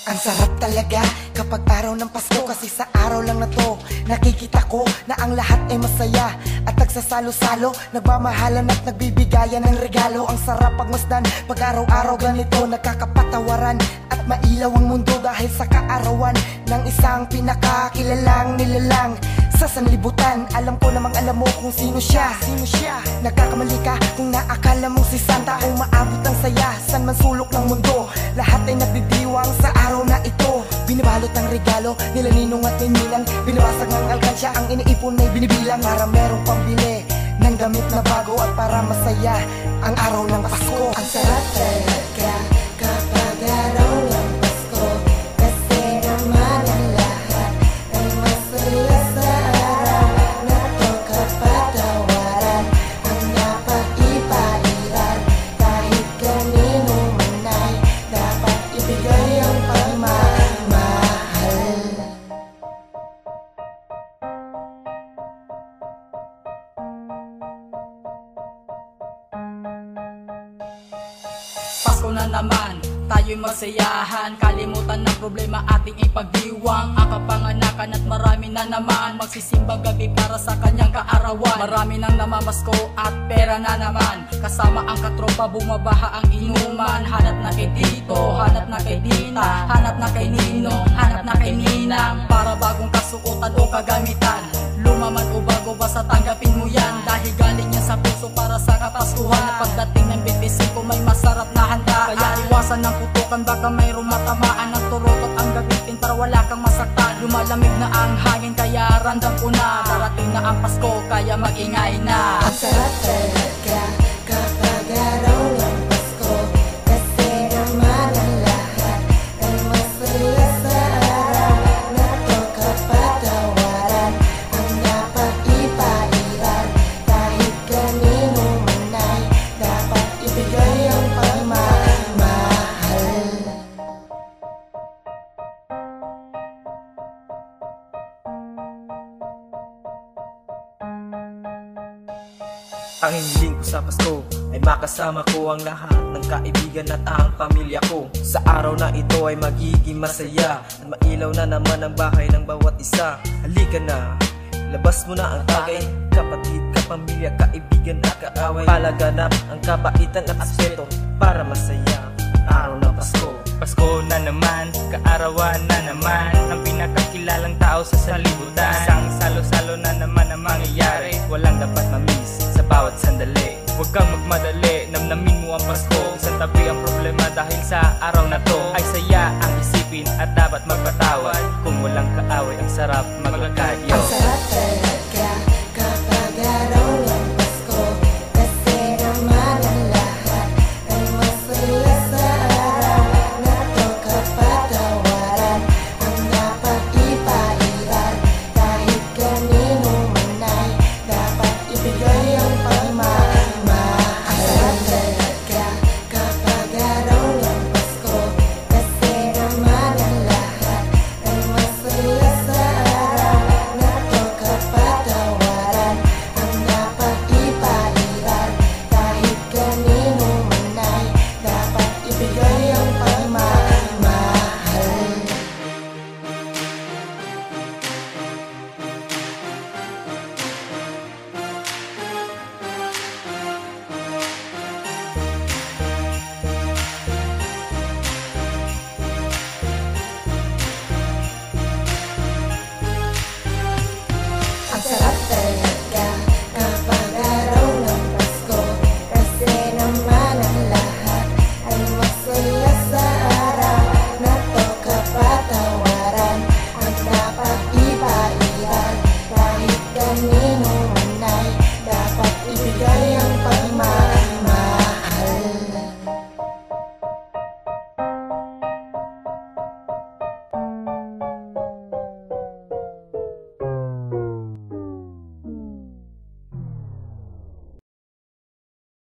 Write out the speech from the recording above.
Ang sarap talaga kapag araw ng Pasko, kasi sa araw lang na to nakikita ko na ang lahat ay masaya at nagsasalo-salo, nagmamahalan at nagbibigayan ng regalo. Ang sarap pagmasdan pag araw-araw ganito, nagkakapatawaran at mailaw ang mundo dahil sa kaarawan ng isang pinakakilalang nilalang sa sanlibutan. Alam ko namang alam mo kung sino siya. Nagkakamali ka kung naakala mong si Santa. Kung maabot ang saya san man sulok ng mundo, lahat ay nagdidiwang sa araw na ito. Binabalot ang regalo nila ninong at ninang, binabasag ng alkansya, ang iniipon ay binibilang para merong pambili ng damit na bago at para masaya ang araw ng Pasko. Ang sarap talaga kapag araw ng Pasko, kasi naman ang lahat ay masaya sa araw na to. Kapatawaran ang dapat ipairal, kahit kanino man ay dapat ibigay ang pagmamahal. Pasko na naman, tayo'y magsayahan, kalimutan ng problema ating ipagdiwang. Ang kapanganakan at marami na naman magsisimba gabi para sa kanyang kaarawan. Marami nang namamasko at pera na naman, kasama ang katropa bumabaha ang inuman. Hanap na kay Tito, hanap na kay Tita, hanap na kay Ninong, hanap na kay Ninang, para bagong kasuotan o kagamitan. Lumaman o bago basta tanggapin mo yan, dahil galing yan sa puso para sa Kapaskuhan. At pagdating ng 25 may masarap na handa, kaya iwasan ng putukan, baka mayroong matamaan ng turotot ang gamitin para wala kang masaktan. Lumalamig na ang hangin kaya randam ko na, darating na ang Pasko kaya mag-ingay na. Ang sarap talaga kapag araw ng Pasko, kasi naman ang lahat ay masaya sa araw na to. Kapatawaran ang dapat ipairal, kahit kanino man ay dapat ibigay ang pagmamahal. Ang hiniling ko sa Pasko ay makasama ko ang lahat ng kaibigan at ang pamilya ko. Sa araw na ito ay magiging masaya at mailaw na naman ang bahay ng bawat isa. Halika na, labas mo na ang tagay, kapatid, kapamilya, kaibigan at kaaway. Palaganap ang kabaitan at aspeto para masaya araw ng Pasko. Pasko na naman, kaarawan na naman ng pinakakilalang tao sa sanlibutan. Isang salo-salo na naman ang mangyayari, walang dapat mamiss sa bawat sandali. Huwag kang magmadali, namnamin mo ang Pasko. Sa tabi ang problema dahil sa araw na to ay saya ang isipin at dapat magpatawad. Kung walang kaaway ang sarap maglakad, yo. Ang sarap talaga